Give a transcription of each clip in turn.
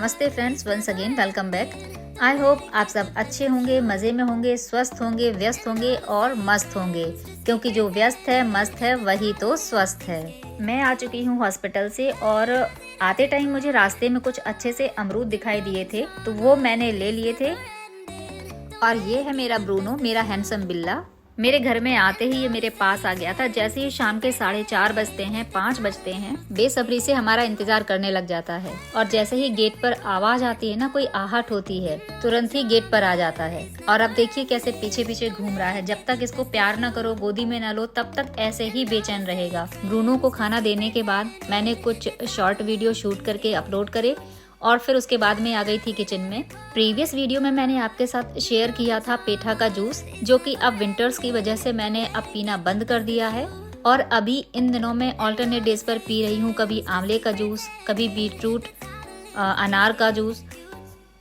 नमस्ते friends, once again welcome back. I hope आप सब अच्छे होंगे, मज़े में होंगे, स्वस्थ होंगे, व्यस्त होंगे और मस्त होंगे, क्योंकि जो व्यस्त है मस्त है वही तो स्वस्थ है। मैं आ चुकी हूँ हॉस्पिटल से और आते टाइम मुझे रास्ते में कुछ अच्छे से अमरूद दिखाई दिए थे, तो वो मैंने ले लिए थे। और ये है मेरा ब्रूनो, मेरा हैंडसम बिल्ला। मेरे घर में आते ही ये मेरे पास आ गया था। जैसे ही शाम के 4:30 बजते हैं, 5 बजते हैं, बेसब्री से हमारा इंतजार करने लग जाता है। और जैसे ही गेट पर आवाज आती है ना, कोई आहट होती है, तुरंत ही गेट पर आ जाता है। और अब देखिए कैसे पीछे पीछे घूम रहा है। जब तक इसको प्यार न करो, गोदी में न लो, तब तक ऐसे ही बेचैन रहेगा। ब्रूनो को खाना देने के बाद मैंने कुछ शॉर्ट वीडियो शूट करके अपलोड करे और फिर उसके बाद में आ गई थी किचन में। प्रीवियस वीडियो में मैंने आपके साथ शेयर किया था पेठा का जूस, जो कि अब विंटर्स की वजह से मैंने अब पीना बंद कर दिया है। और अभी इन दिनों में ऑल्टरनेट डेज पर पी रही हूँ, कभी आंवले का जूस, कभी बीटरूट अनार का जूस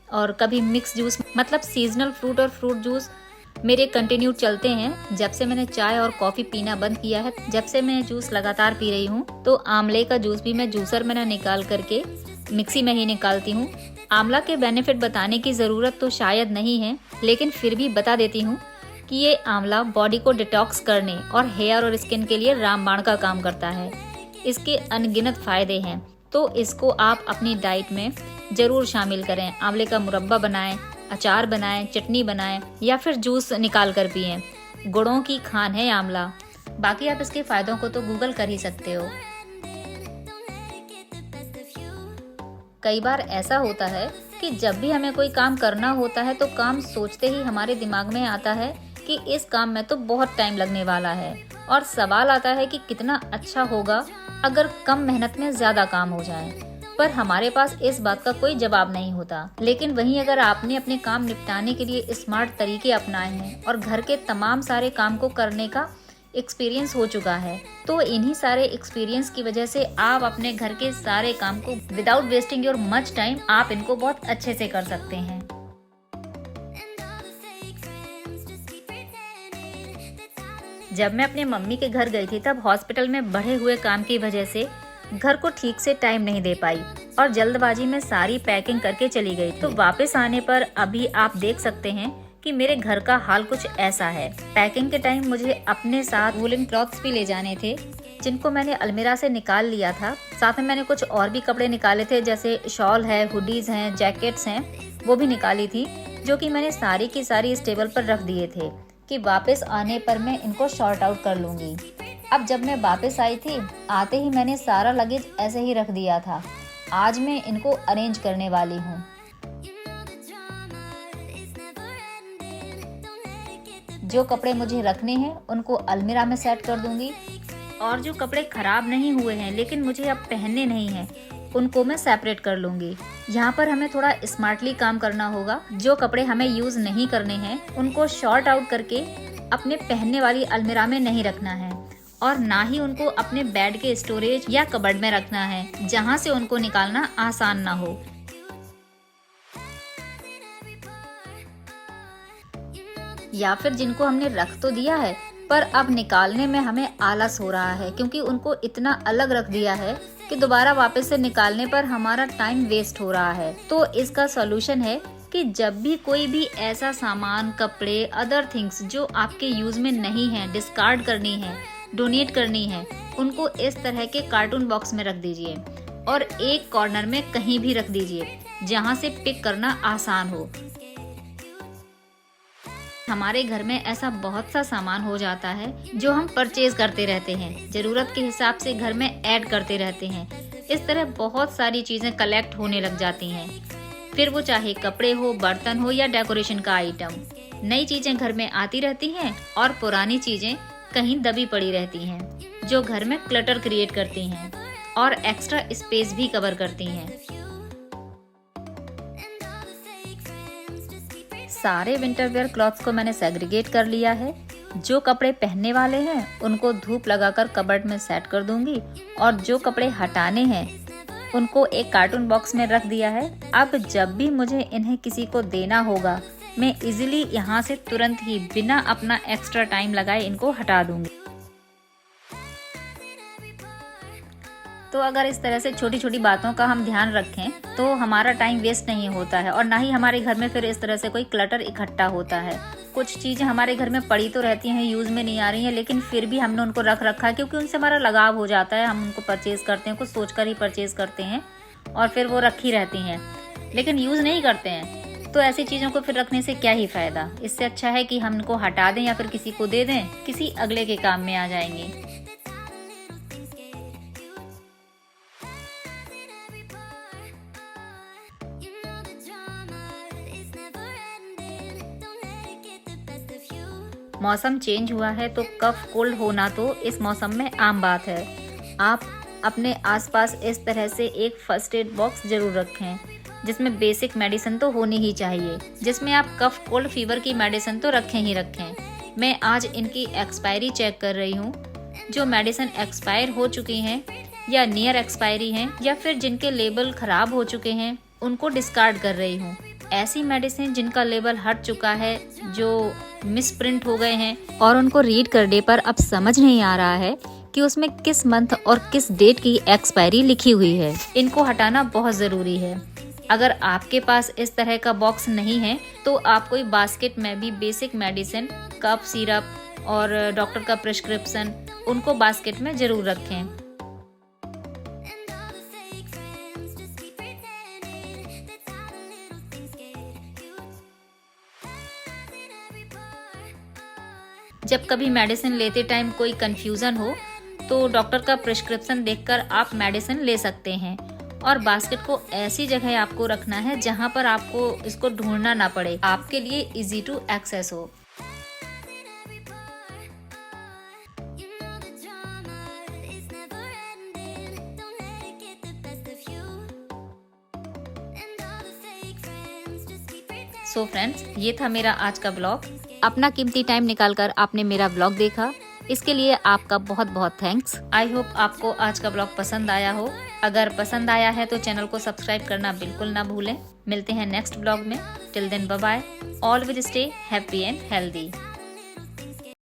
और कभी मिक्स जूस। मतलब सीजनल फ्रूट और फ्रूट जूस मेरे कंटिन्यू चलते हैं। जब से मैंने चाय और कॉफी पीना बंद किया है, जब से मैं जूस लगातार पी रही हूँ, तो आंवले का जूस भी मैं जूसर में ना निकाल करके मिक्सी में ही निकालती हूँ। आंवला के बेनिफिट बताने की ज़रूरत तो शायद नहीं है, लेकिन फिर भी बता देती हूँ कि ये आंवला बॉडी को डिटॉक्स करने और हेयर और स्किन के लिए रामबाण का काम करता है। इसके अनगिनत फायदे हैं, तो इसको आप अपनी डाइट में ज़रूर शामिल करें। आंवले का मुरब्बा बनाएं, अचार बनाएं, चटनी बनाएं या फिर जूस निकाल कर पिएं। गुणों की खान है आंवला। बाकी आप इसके फायदों को तो गूगल कर ही सकते हो। कई बार ऐसा होता है कि जब भी हमें कोई काम करना होता है, तो काम सोचते ही हमारे दिमाग में आता है कि इस काम में तो बहुत टाइम लगने वाला है, और सवाल आता है कि कितना अच्छा होगा अगर कम मेहनत में ज्यादा काम हो जाए। पर हमारे पास इस बात का कोई जवाब नहीं होता। लेकिन वहीं अगर आपने अपने काम निपटाने के लिए स्मार्ट तरीके अपनाए हैं और घर के तमाम सारे काम को करने का एक्सपीरियंस हो चुका है, तो इन्हीं सारे एक्सपीरियंस की वजह से आप अपने घर के सारे काम को without wasting your much time आप इनको बहुत अच्छे से कर सकते हैं। जब मैं अपने मम्मी के घर गई थी, तब हॉस्पिटल में बढ़े हुए काम की वजह से घर को ठीक से टाइम नहीं दे पाई और जल्दबाजी में सारी पैकिंग करके चली गई। तो वापस आने पर अभी आप देख सकते हैं कि मेरे घर का हाल कुछ ऐसा है। पैकिंग के टाइम मुझे अपने साथ वूलन क्लॉथ्स भी ले जाने थे, जिनको मैंने अलमीरा से निकाल लिया था। साथ में मैंने कुछ और भी कपड़े निकाले थे, जैसे शॉल है, हुडीज हैं, जैकेट्स हैं, वो भी निकाली थी, जो कि मैंने सारी की सारी इस टेबल पर रख दिए थे कि वापस आने पर मैं इनको शॉर्ट आउट कर लूंगी। अब जब मैं वापस आई थी, आते ही मैंने सारा लगेज ऐसे ही रख दिया था। आज मैं इनको अरेंज करने वाली हूँ। जो कपड़े मुझे रखने हैं उनको अलमीरा में सेट कर दूंगी, और जो कपड़े खराब नहीं हुए हैं लेकिन मुझे अब पहनने नहीं हैं, उनको मैं सेपरेट कर लूंगी। यहाँ पर हमें थोड़ा स्मार्टली काम करना होगा। जो कपड़े हमें यूज नहीं करने हैं उनको शॉर्ट आउट करके अपने पहनने वाली अलमीरा में नहीं रखना है, और ना ही उनको अपने बेड के स्टोरेज या कबर्ड में रखना है, जहाँ से उनको निकालना आसान ना हो। या फिर जिनको हमने रख तो दिया है, पर अब निकालने में हमें आलस हो रहा है, क्योंकि उनको इतना अलग रख दिया है कि दोबारा वापस से निकालने पर हमारा टाइम वेस्ट हो रहा है। तो इसका सॉल्यूशन है कि जब भी कोई भी ऐसा सामान, कपड़े, अदर थिंग्स जो आपके यूज में नहीं है, डिस्कार्ड करनी है, डोनेट करनी है, उनको इस तरह के कार्टून बॉक्स में रख दीजिए और एक कॉर्नर में कहीं भी रख दीजिए, जहाँ से पिक करना आसान हो। हमारे घर में ऐसा बहुत सा सामान हो जाता है जो हम परचेज करते रहते हैं, जरूरत के हिसाब से घर में ऐड करते रहते हैं। इस तरह बहुत सारी चीजें कलेक्ट होने लग जाती हैं, फिर वो चाहे कपड़े हो, बर्तन हो या डेकोरेशन का आइटम। नई चीजें घर में आती रहती हैं और पुरानी चीजें कहीं दबी पड़ी रहती हैं, जो घर में क्लटर क्रिएट करती हैं और एक्स्ट्रा स्पेस भी कवर करती हैं। सारे विंटर वेयर क्लॉथ्स को मैंने सेग्रीगेट कर लिया है। जो कपड़े पहनने वाले हैं उनको धूप लगाकर कबर्ड में सेट कर दूंगी, और जो कपड़े हटाने हैं उनको एक कार्टून बॉक्स में रख दिया है। अब जब भी मुझे इन्हें किसी को देना होगा, मैं इजीली यहाँ से तुरंत ही बिना अपना एक्स्ट्रा टाइम लगाए इनको हटा दूंगी। तो अगर इस तरह से छोटी छोटी बातों का हम ध्यान रखें तो हमारा टाइम वेस्ट नहीं होता है और ना ही हमारे घर में फिर इस तरह से कोई क्लटर इकट्ठा होता है। कुछ चीज़ें हमारे घर में पड़ी तो रहती हैं, यूज़ में नहीं आ रही हैं, लेकिन फिर भी हमने उनको रख रखा है क्योंकि उनसे हमारा लगाव हो जाता है। हम उनको परचेज़ करते हैं, कुछ सोच कर ही परचेज़ करते हैं और फिर वो रखी रहती हैं लेकिन यूज़ नहीं करते हैं। तो ऐसी चीज़ों को फिर रखने से क्या ही फ़ायदा। इससे अच्छा है कि हम उनको हटा दें या फिर किसी को दे दें, किसी अगले के काम में आ जाएंगे। मौसम चेंज हुआ है तो कफ कोल्ड होना तो इस मौसम में आम बात है। आप अपने आसपास इस तरह से एक फर्स्ट एड बॉक्स जरूर रखें जिसमें बेसिक मेडिसिन तो होनी ही चाहिए, जिसमें आप कफ कोल्ड फीवर की मेडिसिन तो रखें ही रखें। मैं आज इनकी एक्सपायरी चेक कर रही हूँ। जो मेडिसिन एक्सपायर हो चुकी हैं या नियर एक्सपायरी हैं या फिर जिनके लेबल खराब हो चुके हैं उनको डिस्कार्ड कर रही हूँ। ऐसी मेडिसिन जिनका लेबल हट चुका है, जो मिसप्रिंट हो गए हैं और उनको रीड करने पर अब समझ नहीं आ रहा है कि उसमें किस मंथ और किस डेट की एक्सपायरी लिखी हुई है, इनको हटाना बहुत ज़रूरी है। अगर आपके पास इस तरह का बॉक्स नहीं है तो आप कोई बास्केट में भी बेसिक मेडिसिन, कफ सिरप और डॉक्टर का प्रिस्क्रिप्शन उनको बास्केट में ज़रूर रखें। जब कभी मेडिसिन लेते टाइम कोई कंफ्यूजन हो तो डॉक्टर का प्रिस्क्रिप्शन देखकर आप मेडिसिन ले सकते हैं और बास्केट को ऐसी जगह आपको रखना है जहां पर आपको इसको ढूंढना ना पड़े, आपके लिए इजी टू एक्सेस हो। सो फ्रेंड्स, ये था मेरा आज का ब्लॉग। अपना कीमती टाइम निकालकर आपने मेरा ब्लॉग देखा, इसके लिए आपका बहुत बहुत थैंक्स। आई होप आपको आज का ब्लॉग पसंद आया हो। अगर पसंद आया है तो चैनल को सब्सक्राइब करना बिल्कुल ना भूलें। मिलते हैं नेक्स्ट ब्लॉग में। Till then bye bye. Always stay happy and healthy.